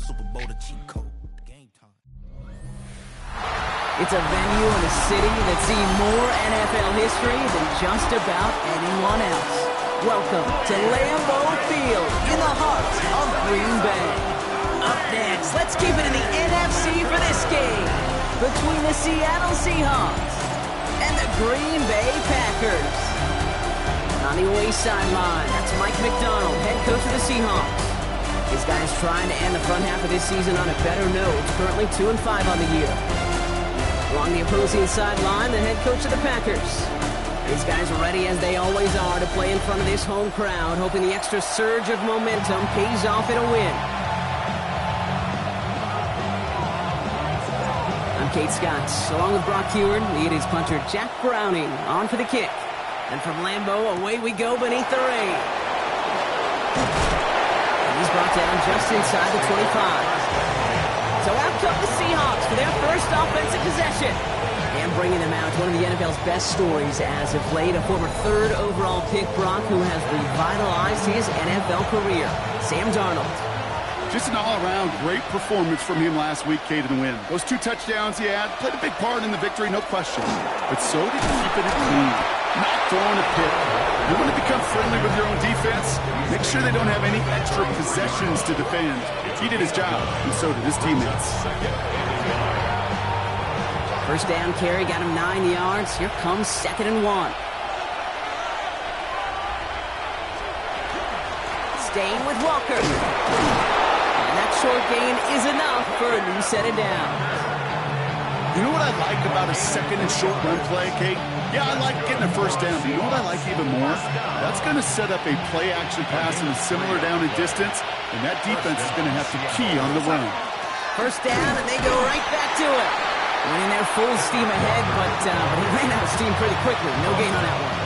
Super Bowl the cheat code. Game time. It's a venue in a city that's seen more NFL history than just about anyone else. Welcome to Lambeau Field in the heart of Green Bay. Up next, let's keep it in the NFC for this game between the Seattle Seahawks and the Green Bay Packers. On the away sideline, that's Mike McDonald, head coach of the Seahawks. His guys trying to end the front half of this season on a better note. It's currently 2-5 on the year. Along the opposing sideline, the head coach of the Packers. These guys are ready, as they always are, to play in front of this home crowd, hoping the extra surge of momentum pays off in a win. I'm Kate Scott, along with Brock Heward. Lead is punter Jack Browning on for the kick. And from Lambeau, away we go beneath the rain. And he's brought down just inside the 25. So out come the Seahawks for their first offensive possession. And bringing them out, one of the NFL's best stories as of late, a former third overall pick, Brock, who has revitalized his NFL career, Sam Darnold. Just an all-around great performance from him last week, Kate, in the win. Those 2 touchdowns he had played a big part in the victory, no question. But so did keeping it clean, not throwing a pick. You want to become friendly with your own defense? Make sure they don't have any extra possessions to defend. He did his job, and so did his teammates. First down carry got him 9 yards. Here comes 2nd and 1. Staying with Walker. And that short gain is enough for a new set of downs. You know what I like about a second and short run play, Kate? Yeah, I like getting a first down, but you know what I like even more? That's going to set up a play-action pass in a similar down and distance, and that defense is going to have to key on the run. First down, and they go right back to it. Winning their full steam ahead, but he ran out of steam pretty quickly. No gain on that one.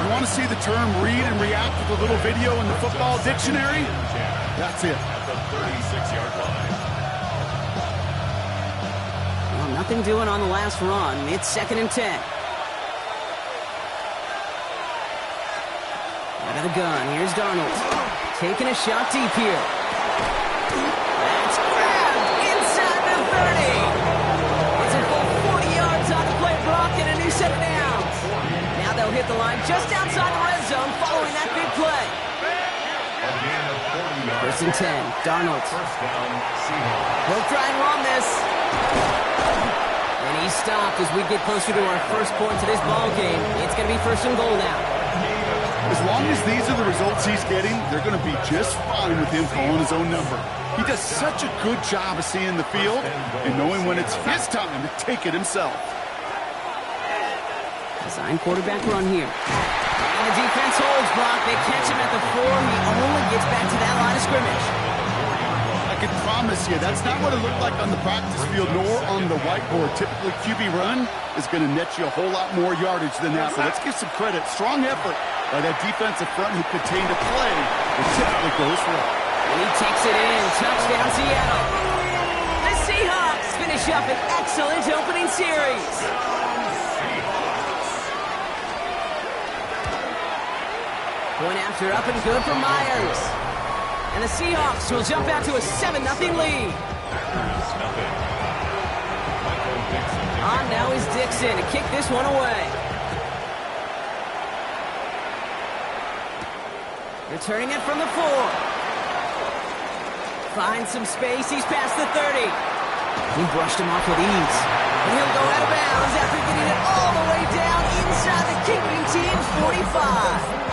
You want to see the term read and react with a little video in the football dictionary? That's it. Well, nothing doing on the last run. It's 2nd and 10. Out of the gun, here's Darnold. Taking a shot deep here. That's grabbed inside the 30. It's a full 40 yards on the play, Brock, and a new set of downs. Now they'll hit the line just outside the red zone following that big play. 1st and 10, Darnold. We'll try and run this. And he's stopped as we get closer to our first points of this ball game. It's going to be 1st and goal now. As long as these are the results he's getting, they're going to be just fine with him calling his own number. He does such a good job of seeing the field and knowing when it's his time to take it himself. Design quarterback run here. And the defense holds, Brock. They catch him at the 4. He only gets back to that line of scrimmage. I can promise you, that's not what it looked like on the practice field nor on the whiteboard. Typically, QB run is going to net you a whole lot more yardage than that. But let's give some credit. Strong effort by that defensive front who contained a play that typically goes right. And he takes it in. Touchdown, Seattle. The Seahawks finish up an excellent opening series. Point after up and good for Myers. And the Seahawks will jump out to a 7-0 lead. On now is Dixon to kick this one away. Returning it from the 4. Finds some space. He's past the 30. He brushed him off with ease. And he'll go out of bounds after getting it all the way down inside the kicking team's 45.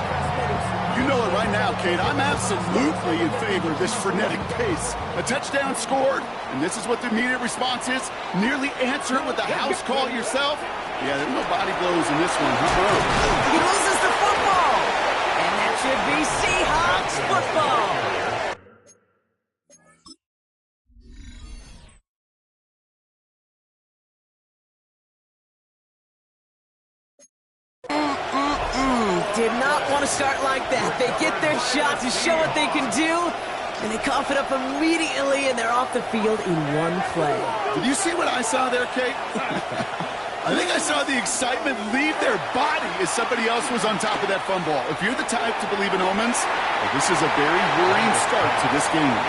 You know it right now, Kate. I'm absolutely in favor of this frenetic pace. A touchdown scored, and this is what the immediate response is. Nearly answer it with a house call yourself. Yeah, there's no body blows in this one. He loses the football. And that should be Seahawks football. Did not want to start like that. They get their shot to show what they can do, and they cough it up immediately, and they're off the field in one play. Did you see what I saw there, Kate? I think I saw the excitement leave their body as somebody else was on top of that fumble. If you're the type to believe in omens, well, this is a very worrying start to this game.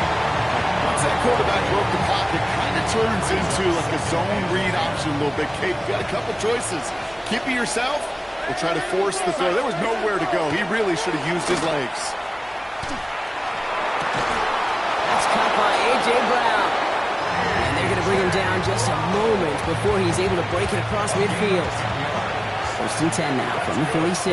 Once that quarterback broke the pocket, kind of turns into like a zone read option a little bit. Kate, you got a couple choices. Keep it yourself or try to force the throw. There was nowhere to go. He really should have used his legs. That's caught by A.J. Brown. And they're going to bring him down just a moment before he's able to break it across midfield. First and 10 now from the 46.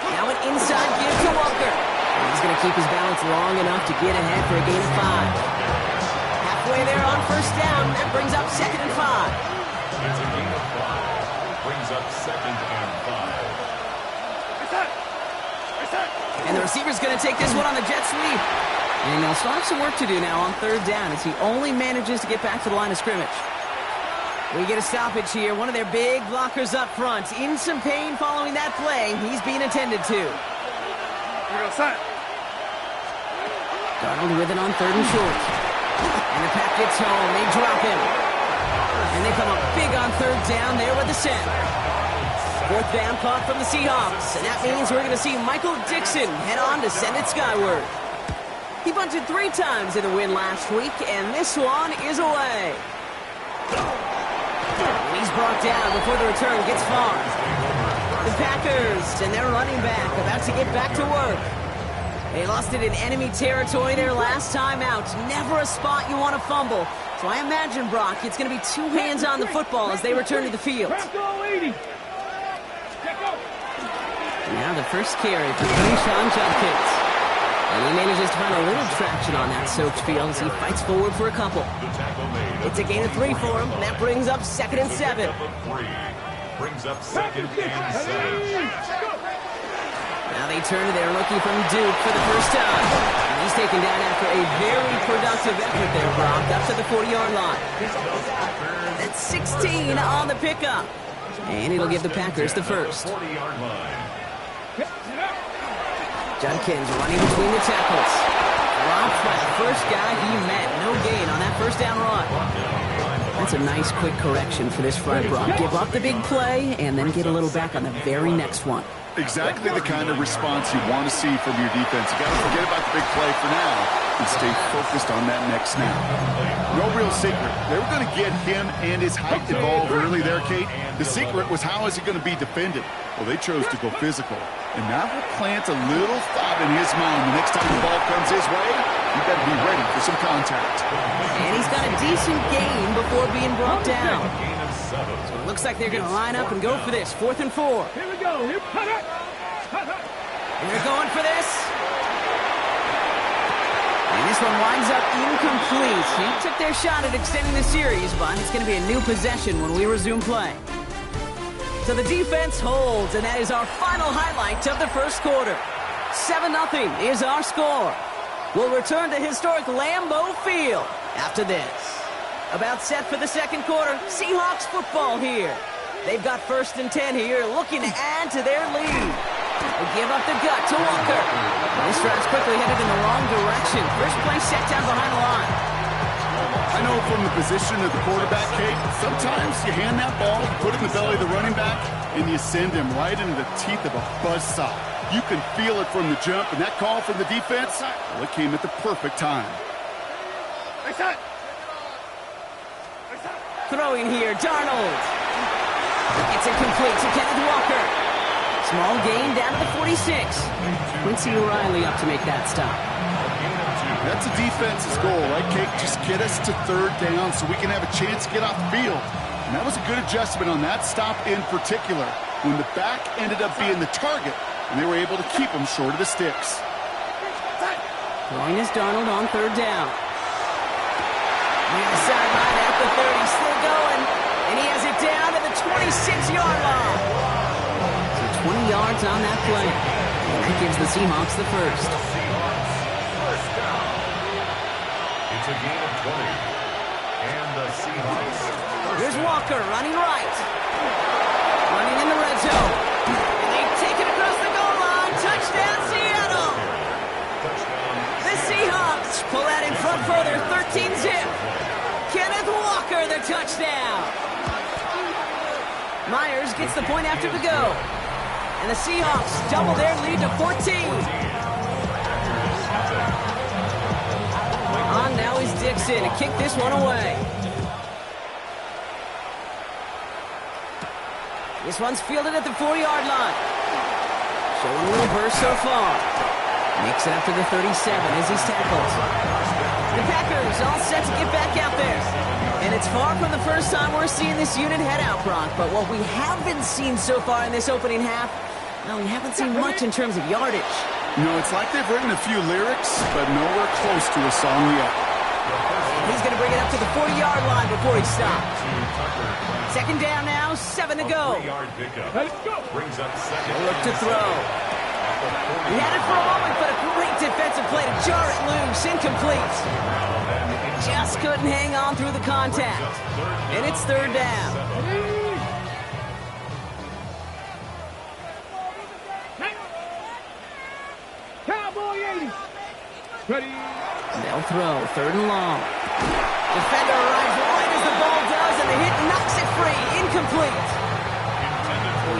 Now an inside give to Walker. He's going to keep his balance long enough to get ahead for a gain of 5. Halfway there on first down. That brings up 2nd and 5. It's a gain of 5. Brings up 2nd and 5. And the receiver's going to take this one on the jet sweep. And they'll still have some work to do now on 3rd down as he only manages to get back to the line of scrimmage. We get a stoppage here. One of their big blockers up front. In some pain following that play. He's being attended to. Darnold with it on 3rd and short. And the pack gets home. They drop him. And they come up big on 3rd down there with the set. 4th down punt from the Seahawks. And that means we're going to see Michael Dixon head on to send it skyward. He bunted 3 times in the win last week, and this one is away. And he's brought down before the return gets far. The Packers and their running back about to get back to work. They lost it in enemy territory their last time out. Never a spot you want to fumble. So I imagine, Brock, it's going to be 2 hands on the football as they return to the field. Now the first carry for Sean Judkins. And he manages to find a little traction on that soaked field as he fights forward for a couple. It's a gain of 3 for him, and that brings up 2nd and 7. Brings up 2nd and 7. Now they turn to their rookie from Duke for the first time. And he's taken down after a very productive effort there, Brock, up to the 40-yard line. That's 16 on the pickup. And it'll give the Packers the first. 40-yard line. Judkins running between the tackles. Dropped by the first guy he met. No gain on that first down run. That's a nice quick correction for this front, Brock. Give up the big play and then get a little back on the very next one. Exactly the kind of response you want to see from your defense. You got to forget about the big play for now and stay focused on that next snap. No real secret. They were going to get him and his height involved early there, Kate. The secret was how is he going to be defended? Well, they chose to go physical. And that will plant a little thought in his mind. The next time the ball comes his way, you better be ready for some contact. And he's got a decent gain before being brought down. So it looks like they're going to line up and go for this. 4th and 4. Here we go. Here, They're going for this. And this one winds up incomplete. He took their shot at extending the series, but it's going to be a new possession when we resume play. So the defense holds, and that is our final highlight of the first quarter. 7-0 is our score. We'll return to historic Lambeau Field after this. About set for the second quarter. Seahawks football here. They've got 1st and 10 here, looking to add to their lead. They give up the gut to Walker. This drive's quickly headed in the wrong direction. First play set down behind the line. I know from the position of the quarterback, Kate, sometimes you hand that ball, put it in the belly of the running back, and you send him right into the teeth of a buzzsaw. You can feel it from the jump, and that call from the defense, well, it came at the perfect time. Throwing here, Darnold. It's incomplete to Kenneth Walker. Small gain down to the 46. Quincy O'Reilly up to make that stop. That's a defense's goal, right, Kate? Just get us to 3rd down so we can have a chance to get off the field. And that was a good adjustment on that stop in particular, when the back ended up being the target, and they were able to keep him short of the sticks. Throwing is Darnold on 3rd down. Near the sideline at the 30, still going, and he has it down to the 26-yard line. So 20 yards on that play, and that gives the Seahawks the first. It's a gain of 20. And the Seahawks. Here's Walker running right. Running in the red zone. And they take it across the goal line. Touchdown, Seattle. The Seahawks pull that in front for their 13-zip. Kenneth Walker, the touchdown. Myers gets the point after the go. And the Seahawks double their lead to 14. On now is Dixon to kick this one away. This one's fielded at the 4-yard line. Showing a little burst so far. Makes it up to the 37 as he's tackled. The Packers all set to get back out there. And it's far from the first time we're seeing this unit head out, Brock. But what we haven't seen so far in this opening half, well, we haven't seen much in terms of yardage. You know, it's like they've written a few lyrics, but nowhere close to a song yet. He's going to bring it up to the 40-yard line before he stops. Second down now, 7 to go. Look to throw. He had it for a moment, but a great defensive play to jar it loose. Incomplete. Just couldn't hang on through the contact. And it's third down. Cowboy 80. Ready. They'll throw, third and long. Defender arrives right as the ball does, and the hit knocks it free. Incomplete.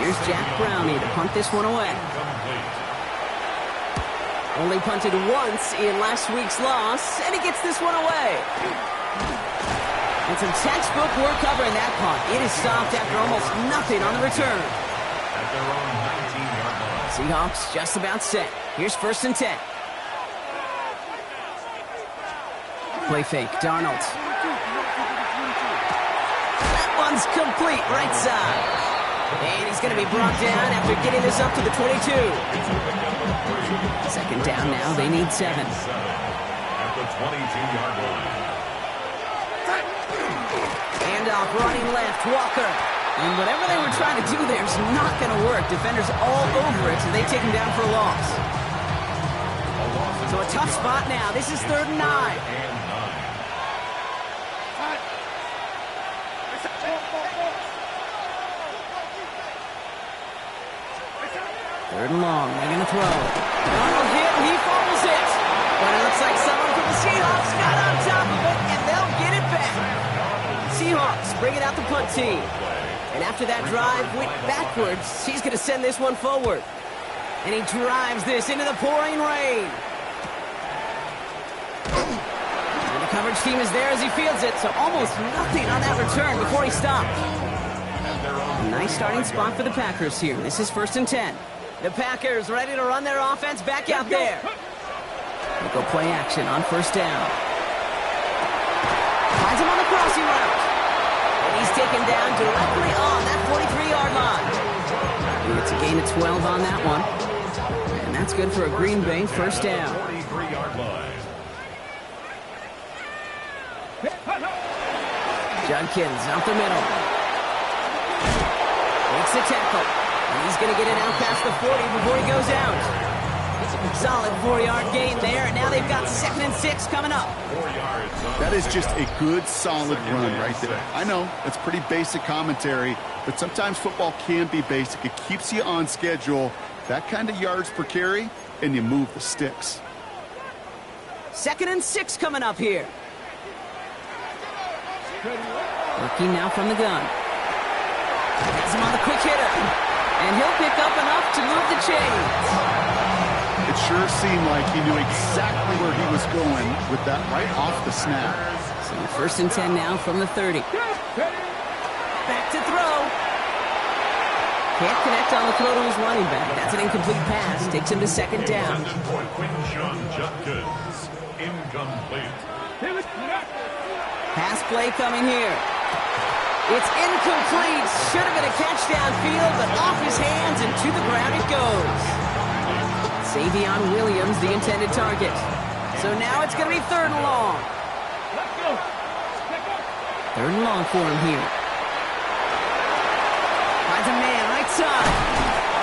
Here's Jack Brownie to punt this one away. Only punted once in last week's loss, and he gets this one away. And some textbook work covering that punt. It is stopped after almost nothing on the return. At their own 19-yard line. Seahawks just about set. Here's first and 10. Play fake, Darnold. That one's complete, right side. And he's going to be brought down after getting this up to the 22. Second down now, they need 7. At the 22-yard line. Handoff running left, Walker. And whatever they were trying to do there is not going to work. Defenders all over it, so they take him down for a loss. So a tough spot now. This is third and 9. Third and long, they're going to throw. Darnold hit, and he fumbles it. But it looks like someone from the Seahawks got on top of it, and they'll get it back. Seahawks bringing out the punt team. And after that drive went backwards, he's going to send this one forward. And he drives this into the pouring rain. And the coverage team is there as he fields it, so almost nothing on that return before he stopped. A nice starting spot for the Packers here. This is first and 10. The Packers ready to run their offense back out there. They'll go play action on first down. Finds him on the crossing route. And he's taken down directly on that 43-yard line. And it's a gain of 12 on that one. And that's good for a Green Bay first down. 43-yard line. Judkins out the middle. Makes the tackle. And he's going to get it out past the 40 before he goes out. Solid 4-yard gain there, and now they've got 2nd and 6 coming up. 4 yards. That is just a good, solid run right there. I know, it's pretty basic commentary, but sometimes football can be basic. It keeps you on schedule, that kind of yards per carry, and you move the sticks. 2nd and 6 coming up here. Working now from the gun. Has him on the quick hitter. And he'll pick up enough to move the chains. It sure seemed like he knew exactly where he was going with that right off the snap. So first and 10 now from the 30. Back to throw. Can't connect on the throw to his running back. That's an incomplete pass. Takes him to second down. Intended for Quinshon Judkins. Incomplete. Pass play coming here. It's incomplete. Should have been a catch downfield, but off his hands and to the ground it goes. Savion Williams, the intended target. So now it's going to be third and long. Third and long for him here. Finds a man right side.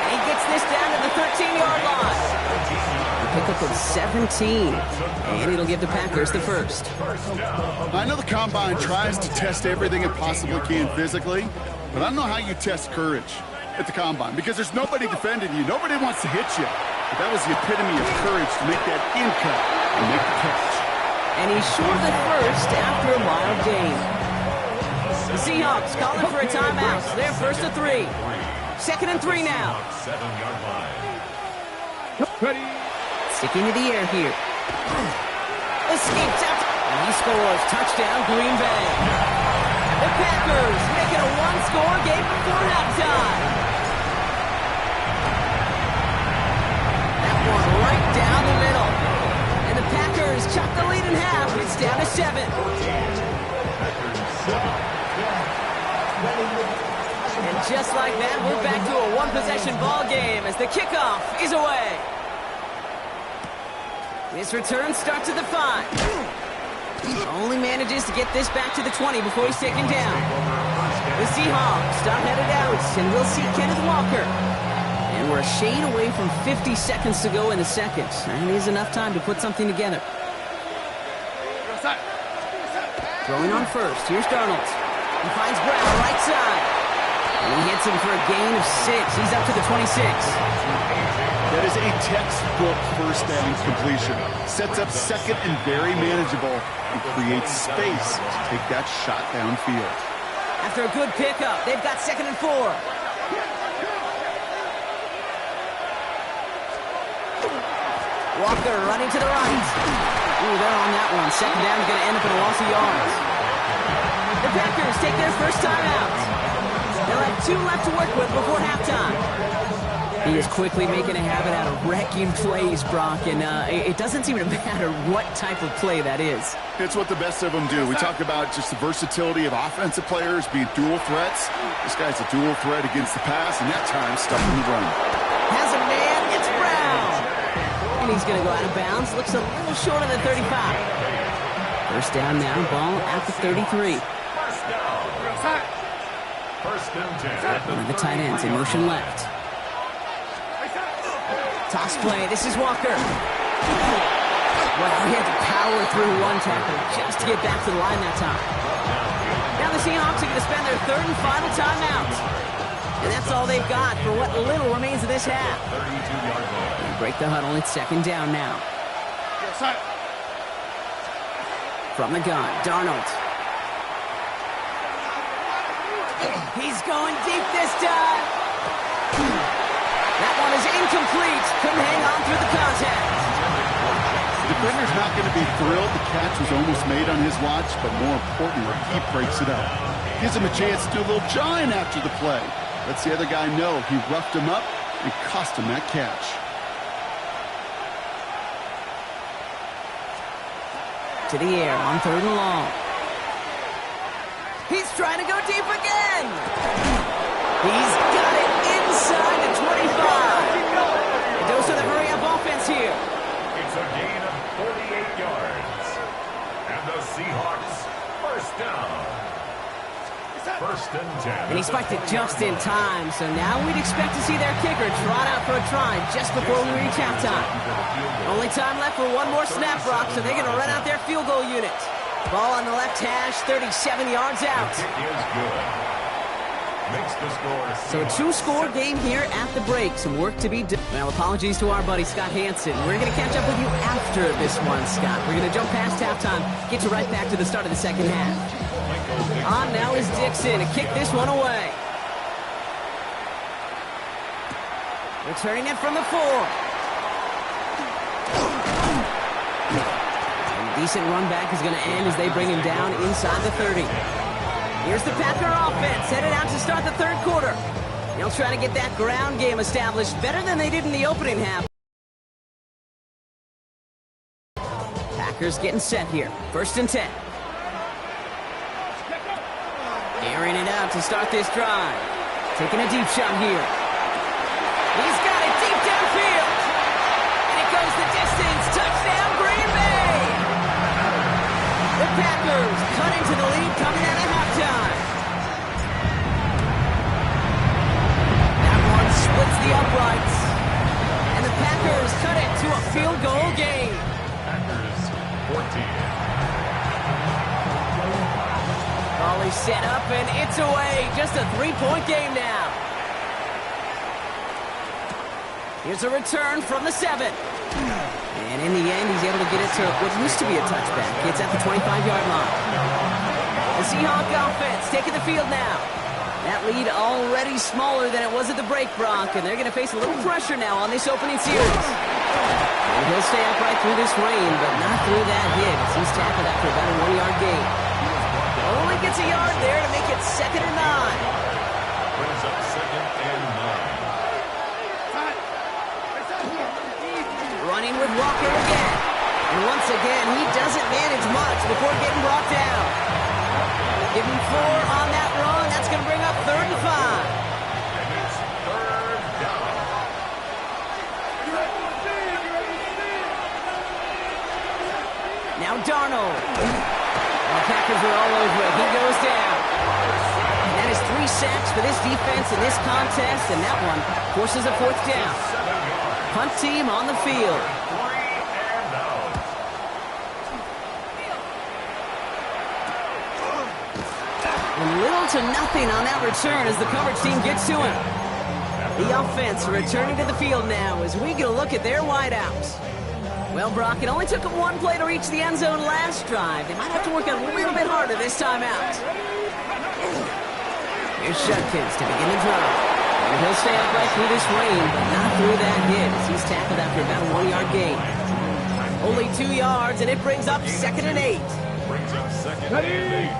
And he gets this down to the 13-yard line. A pickup of 17. And it'll give the Packers the first. I know the Combine tries to test everything it possibly can physically, but I don't know how you test courage at the Combine because there's nobody defending you. Nobody wants to hit you. But that was the epitome of courage to make that in cut and make the catch. And he's short the first after a wild game. The Seahawks calling for a timeout. They're first to 3. 2nd and 3 now. 7-yard line. Sticking to the air here. Escapes out. And he scores. Touchdown, Green Bay. The Packers make it a one-score game before halftime. That one right down the middle. And the Packers chop the lead in half. It's down to 7. And just like that, we're back to a one-possession ball game as the kickoff is away. This return starts at the 5. Only manages to get this back to the 20 before he's taken down. The Seahawks start headed out, and we'll see Kenneth Walker. And we're a shade away from 50 seconds to go in the second. And it is enough time to put something together. Throwing on first. Here's Darnold. He finds Brown right side. And he hits him for a gain of 6. He's up to the 26. That is a textbook first down completion. Sets up second and very manageable and creates space to take that shot downfield. After a good pickup, they've got 2nd and 4. Walker running to the right. Ooh, they're on that one. 2nd down is going to end up in a loss of yards. The Packers take their first time out. They'll have 2 left to work with before halftime. He is quickly making a habit out of wrecking plays, Brock, and it doesn't seem to matter what type of play that is. It's what the best of them do. We talk about just the versatility of offensive players being dual threats. This guy's a dual threat against the pass, and that time stuck in the run. Has a man, it's Brown. And he's going to go out of bounds. Looks a little short of the 35. First down now, ball at the 33. First and 10. One of the tight ends in motion left. Toss play. This is Walker. Well, he had to power through one tackle just to get back to the line that time. Now the Seahawks are going to spend their 3rd and final timeout. And that's all they've got for what little remains of this half. They break the huddle. It's 2nd down now. From the gun, Darnold. He's going deep this time. That one is incomplete. Couldn't hang on through the contact. The defender's not going to be thrilled the catch was almost made on his watch, but more importantly, he breaks it up. Gives him a chance to do a little jawing after the play. Lets the other guy know he roughed him up and cost him that catch. To the air on 3rd and long. He's trying to go deep again. He's got it inside the 25. A dose of the hurry-up offense here. It's a gain of 48 yards. And the Seahawks, first down. 1st and 10. And he spiked it just in time, so now we'd expect to see their kicker trot out for a try just before we reach halftime. Only time left for one more snap, Brock, so they're going to run out their field goal unit. Ball on the left hash, 37 yards out. The kick is good. Makes the score. So a 2-score game here at the break. Some work to be done. Well, apologies to our buddy Scott Hansen. We're going to catch up with you after this one, Scott. We're going to jump past halftime, get you right back to the start of the second half. On now is Dixon to kick this one away. Returning it from the 4. A decent run back is going to end as they bring him down inside the 30. Here's the Packer offense headed out to start the 3rd quarter. They'll try to get that ground game established better than they did in the opening half. Packers getting set here. 1st and 10. Airing it out to start this drive. Taking a deep shot here. He's got it deep downfield. And it goes the distance. Touchdown, Green Bay. The Packers cut into the lead coming out of halftime. That one splits the uprights. And the Packers cut it to a field goal game. Packers 14. Volley set up, and it's away. Just a 3-point game now. Here's a return from the 7. And in the end, he's able to get it to what used to be a touchback. It's at the 25-yard line. The Seahawk offense taking the field now. That lead already smaller than it was at the break, Brock, and they're going to face a little pressure now on this opening series. And he'll stay upright through this rain, but not through that hit as he's tackled after about a 1-yard gain. Only gets a yard there to make it 2nd and 9. Brings up 2nd and 9. Running with Walker again. And once again, he doesn't manage much before getting brought down. Give him 4 on that run. That's going to bring up 3rd and 5. And it's 3rd down. Now Darnold. And the Packers are all over it. He goes down. And that is 3 sacks for this defense in this contest, and that one forces a 4th down. 7 yards. Punt team on the field. 3 and out. And little to nothing on that return as the coverage team gets to him. The offense returning to the field now as we get a look at their wideouts. Well, Brock, it only took them 1 play to reach the end zone last drive. They might have to work a little bit harder this time out. Here's Judkins to begin the drive. And he'll stay upright through this rain, but not through that hit as he's tackled after about a 1-yard gain. Only 2 yards, and it brings up 2nd and 8. Brings up 2nd and 8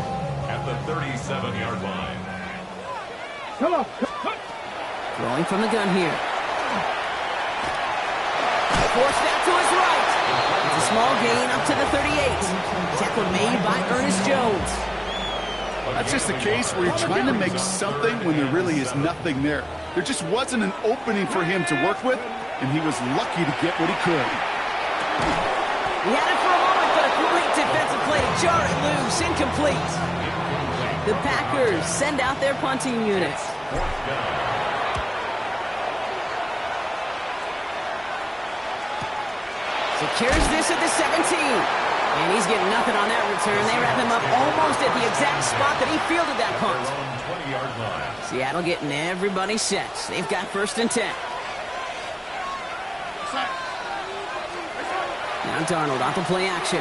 at the 37-yard line. Come on. Throwing from the gun here. Forced out to his right. It's a small gain up to the 38. Tackle made by Ernest Jones. That's just a case where you're trying to make something when there really is nothing there. There just wasn't an opening for him to work with, and he was lucky to get what he could. He had it for a moment, but a complete defensive play to jar it loose. Incomplete. The Packers send out their punting unit. 4th down. Secures this at the 17. And he's getting nothing on that return. They wrap him up almost at the exact spot that he fielded that punt. 20-yard line. Seattle getting everybody set. They've got 1st and 10. Now Darnold off the play action.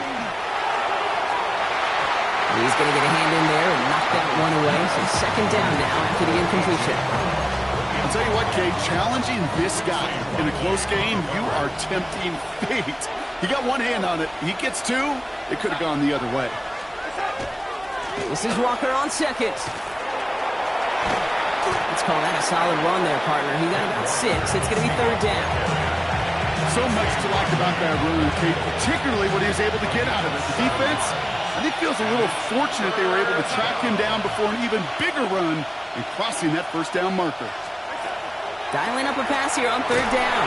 He's going to get a hand in there and knock that one away. So 2nd down now after the incompletion. I'll tell you what, Kate, challenging this guy in a close game, you are tempting fate. He got 1 hand on it. He gets 2. It could have gone the other way. This is Walker on 2nd. Let's call that a solid run there, partner. He got about 6. It's going to be 3rd down. So much to like about that run, Kate, particularly what he was able to get out of it. The defense, I think, feels a little fortunate they were able to track him down before an even bigger run and crossing that 1st down marker. Dialing up a pass here on 3rd down.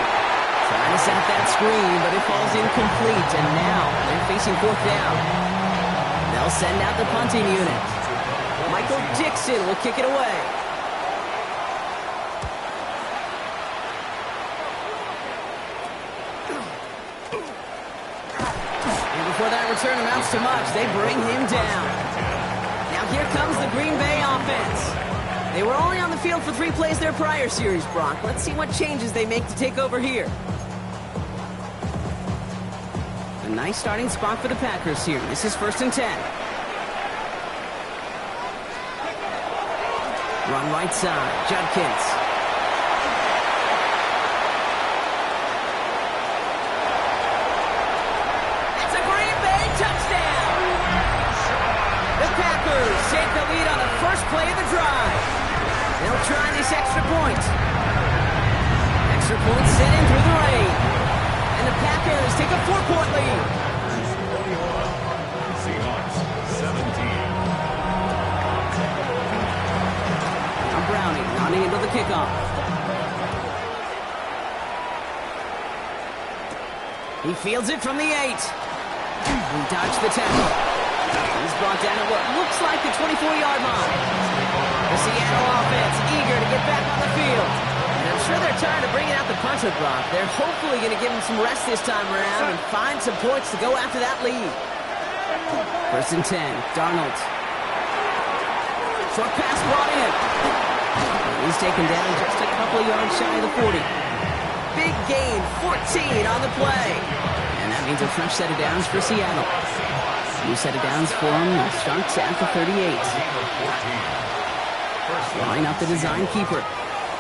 Trying to set up that screen, but it falls incomplete, and now they're facing 4th down. They'll send out the punting unit. Michael Dixon will kick it away. And before that return amounts to much, they bring him down. Now here comes the Green Bay offense. They were only on the field for 3 plays their prior series, Brock. Let's see what changes they make to take over here. A nice starting spot for the Packers here. This is 1st and 10. Run right side, Judkins. It's a Green Bay touchdown! The Packers take the lead on the first play of the drive. They'll try this extra point. Extra point sent in through the rain. And the Packers take a 4-point lead. Seahawks 17. Now Browning rounding into the kickoff. He fields it from the 8. He dodged the tackle. He's brought down at what looks like the 24-yard line. The Seattle offense eager to get back on the field. And I'm sure they're tired of bringing out the punter, Brock. They're hopefully going to give him some rest this time around and find some points to go after that lead. 1st and 10, Darnold. Short pass brought in. He's taken down just a couple yards shy of the 40. Big gain, 14 on the play. And that means a fresh set of downs for Seattle. New set of downs for him. Starts at the 38. Line up the design keeper.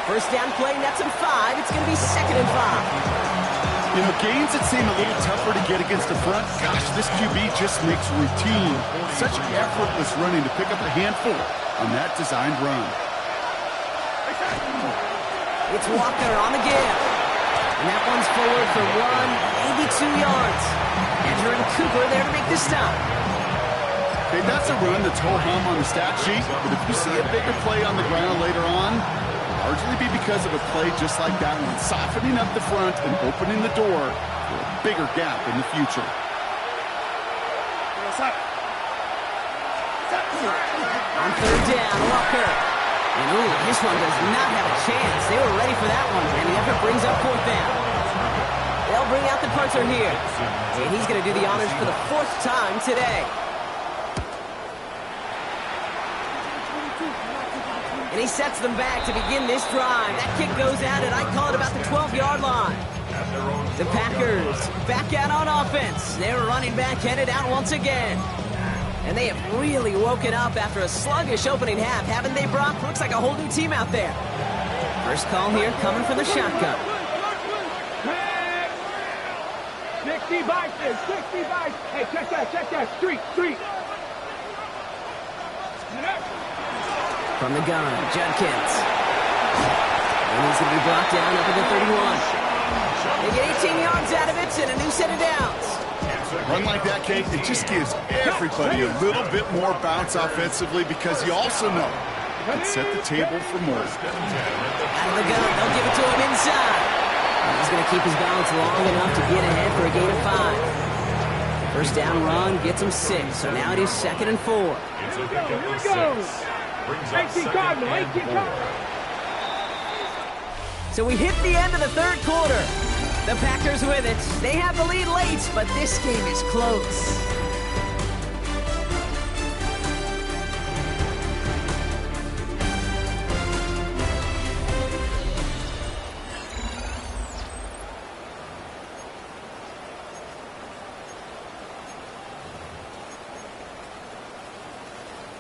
1st down play, nets him 5. It's going to be 2nd and 5. You know, games that seem a little tougher to get against the front, gosh, this QB just makes routine such effortless running to pick up a handful on that designed run. It's Walker on the give. And that one's forward for 1, maybe 2 yards. Andrew Cooper there to make the stop. Okay, that's a run that's ho-hum on the stat sheet, but if you see a bigger play on the ground later on, it'll largely be because of a play just like that one, softening up the front and opening the door for a bigger gap in the future. On third down, Walker. And ooh, this one does not have a chance. They were ready for that one, and the effort brings up fourth down. They'll bring out the punter here. And he's going to do the honors for the 4th time today. And he sets them back to begin this drive. That kick goes out, and I call it about the 12-yard line. The Packers back out on offense. Their running back headed out once again. And they have really woken up after a sluggish opening half, haven't they, Brock? Looks like a whole new team out there. First call here coming from the shotgun. 65, 65. Hey, check that. Street. From the gun, Judkins. And he's going to be brought down up at the 31. They get 18 yards out of it and a new set of downs. Run like that, Kate, it just gives everybody a little bit more bounce offensively because you also know you can set the table for more. Out of the gun, they'll give it to him inside. He's going to keep his balance long enough to get ahead for a gain of 5. First down run gets him 6, so now it is 2nd and 4. It's a pickup of 6. Brings up 2nd and 4. So we hit the end of the 3rd quarter. The Packers with it. They have the lead late, but this game is close.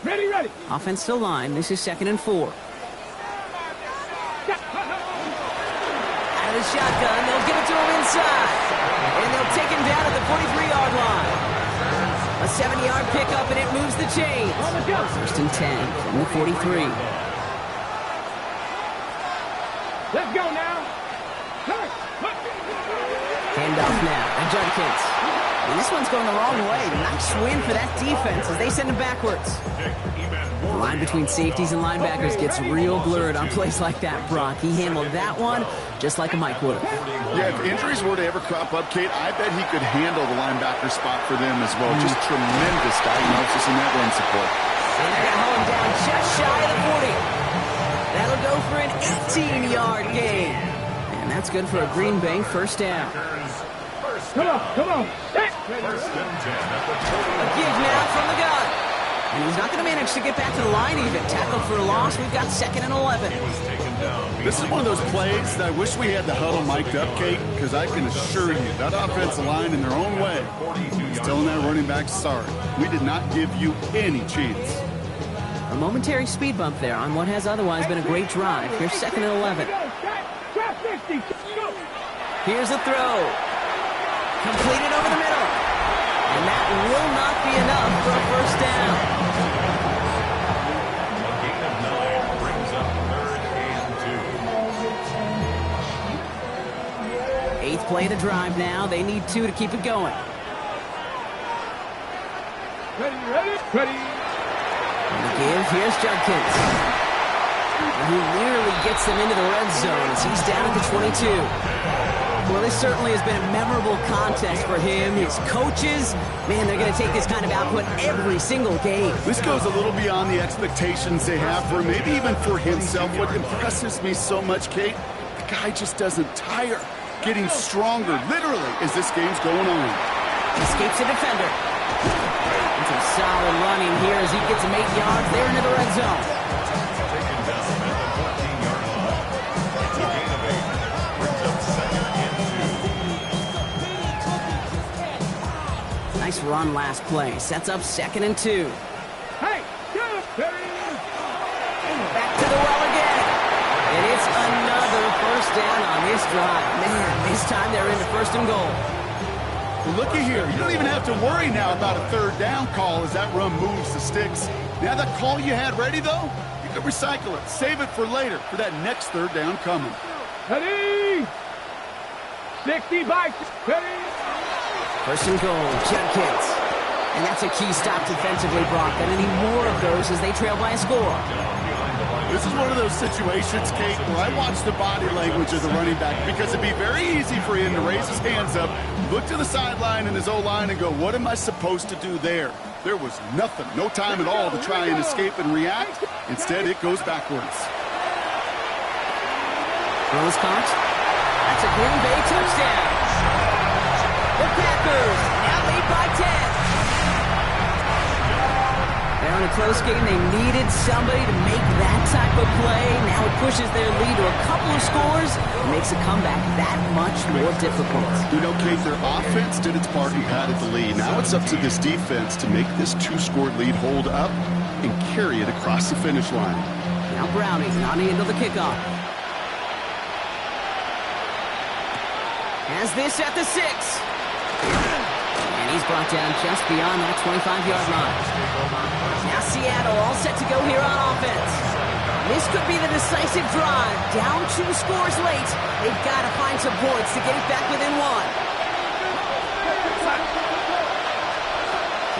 Ready. Offense still line. This is 2nd and 4. Out of the shotgun, they'll give it to him inside. And they'll take him down at the 43-yard line. A 70-yard pickup, and it moves the chains. 1st and 10 from the 43. Let's go now. Handoff now, and Judkins. And this one's going the wrong way. Nice win for that defense as they send him backwards. The line between safeties and linebackers gets real blurred on plays like that, Brock. He handled that one just like a Mike would have. Yeah, if injuries were to ever crop up, Kate, I bet he could handle the linebacker spot for them as well. Just tremendous diagnosis in that run support. And they're going to haul him down just shy of the 40. That'll go for an 18-yard gain. And that's good for a Green Bay first down. Come on. First and 10 at the 40. A give now from the gun. And he's not going to manage to get back to the line even. Tackled for a loss. We've got 2nd and 11. This is one of those plays that I wish we had the huddle mic'd up, Kate, because I can assure you that offensive line in their own way is telling that running back, sorry, we did not give you any chance. A momentary speed bump there on what has otherwise been a great drive. Here's 2nd and 11. Here's a throw. Completed over the middle. And that will not be enough for a first down. A gain of 9 brings up 3rd and 2. 8th play of the drive now. They need 2 to keep it going. Ready. And the give, here's Judkins. Who nearly gets them into the red zone as he's down at the 22. Well, this certainly has been a memorable contest for him. His coaches, man, they're going to take this kind of output every single game. This goes a little beyond the expectations they have for him, maybe even for himself. What impresses me so much, Kate, the guy just doesn't tire. Getting stronger, literally, as this game's going on. Escapes a defender. And some solid running here as he gets him 8 yards there into the red zone. Taken down at the 14-yard line. It's a gain of 8. Brings up 2nd and 2. Nice run last play. Sets up 2nd and 2. Hey, Back to the well again. And it's another first first down on this drive. Man, this time they're into first and goal. Well, looky here. You don't even have to worry now about a third down call as that run moves the sticks. Now that call you had ready, though, you can recycle it. Save it for later for that next third down coming. Ready? 60 by ready. First and goal, Judkins. And that's a key stop defensively, Brock. Gonna need more of those as they trail by a score. This is one of those situations, Kate, where I watch the body language of the running back because it'd be very easy for him to raise his hands up, look to the sideline and his O-line and go, what am I supposed to do there? There was nothing, no time at all to try and escape and react. Instead, it goes backwards. Rose caught. That's a Green Bay touchdown. The Packers now lead by 10. Now in a close game, they needed somebody to make that type of play. Now it pushes their lead to a couple of scores and makes a comeback that much more difficult. You know, Kate, their offense did its part and padded the lead. Now it's up to this defense to make this two-score lead hold up and carry it across the finish line. Now Browning on the end of the kickoff. Has this at the 6. And he's brought down just beyond that 25-yard line. Now Seattle all set to go here on offense. This could be the decisive drive. Down 2 scores late. They've got to find some points to get it back within 1.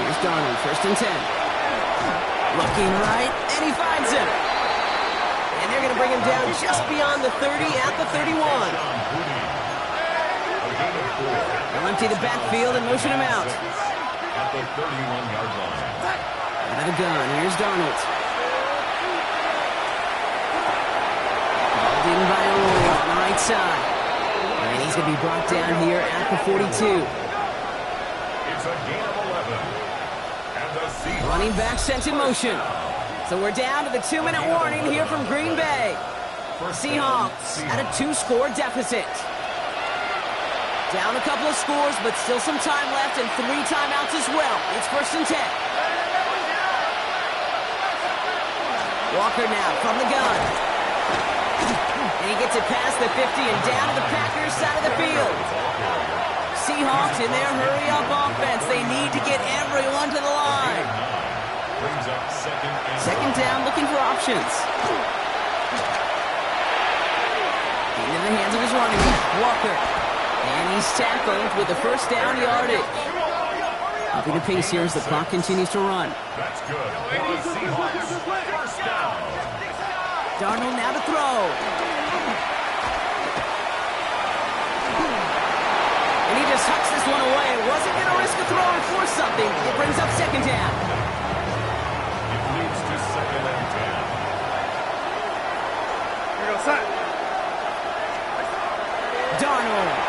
Here's Darnold, first and 10. Looking right, and he finds him. And they're going to bring him down just beyond the 30 at the 31. They'll empty the backfield and motion him out. At the 31-yard line. Out of the gun, here's Darnold. Called in by Roy on the right side. And he's going to be brought down here at the 42. It's a gain of 11. And the Seahawks. Running back sent in motion. So we're down to the 2-minute warning here from Green Bay. Seahawks at a 2-score deficit. Down a couple of scores, but still some time left and 3 timeouts as well. It's first and 10. Walker now from the gun. And he gets it past the 50 and down to the Packers side of the field. Seahawks in their hurry-up offense. They need to get everyone to the line. Brings up Second down, looking for options. Into the hands of his running back, Walker. And he's tackled with the first down yardage. Upping the pace here as the clock continues to run. That's good. For the Seahawks. First down. Darnold now to throw. And he just hucks this one away. Wasn't going to risk a throw and force something. It brings up second down. It leads to second and 10. Here goes set. Darnold.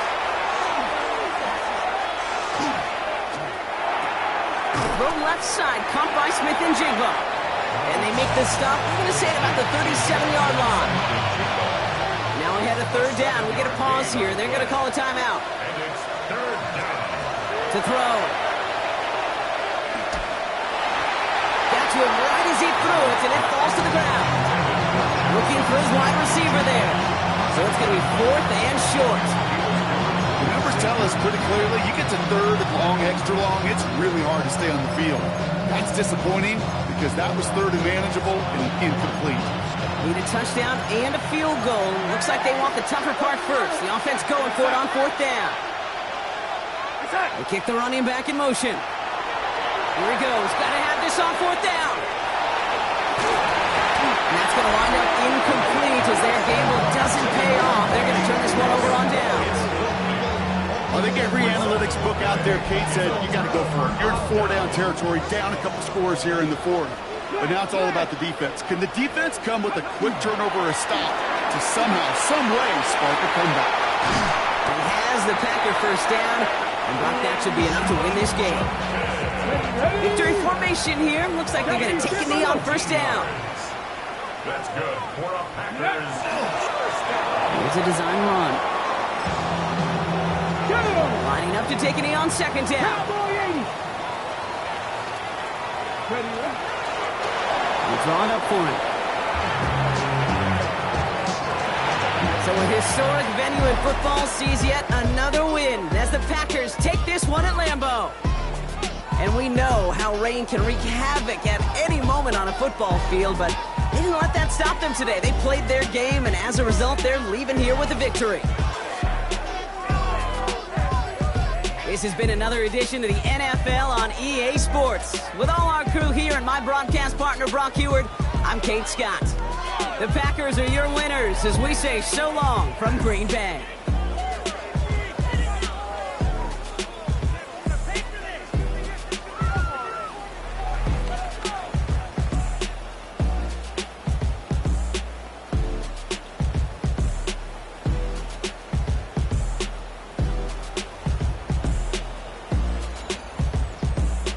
Throw left side, caught by Smith and Jigba. And they make the stop, I'm going to say about the 37-yard line. Now we had a third down. We get a pause here. They're going to call a timeout. And it's third down. To throw. Got to him right as he threw it, and it falls to the ground. Looking for his wide receiver there. So it's going to be fourth and short. The numbers tell us pretty clearly, you get to third and long, extra long, it's really hard to stay on the field. That's disappointing because that was third and manageable and incomplete. Need a touchdown and a field goal. Looks like they want the tougher part first. The offense going for it on fourth down. They kick the running back in motion. Here he goes. Got to have this on fourth down. And that's going to wind up incomplete as their gamble doesn't pay off. They're going to turn this one over on downs. I think every analytics book out there, Kate said, you got to go for it. You're in 4-down territory, down a couple scores here in the fourth. But now it's all about the defense. Can the defense come with a quick turnover or a stop to somehow, some way, spark a comeback? He has the Packer first down, and Brock, that should be enough to win this game. Victory formation here. Looks like they're going to take a knee on first down. That's good for a Packers first down. Here's a design run. Lining up to take a knee on second down. Cowboy 80. Ready, Ready. We'll draw it up for him. So a historic venue in football sees yet another win as the Packers take this one at Lambeau. And we know how rain can wreak havoc at any moment on a football field, but they didn't let that stop them today. They played their game, and as a result, they're leaving here with a victory. This has been another edition of the NFL on EA Sports. With all our crew here and my broadcast partner, Brock Heward, I'm Kate Scott. The Packers are your winners as we say so long from Green Bay.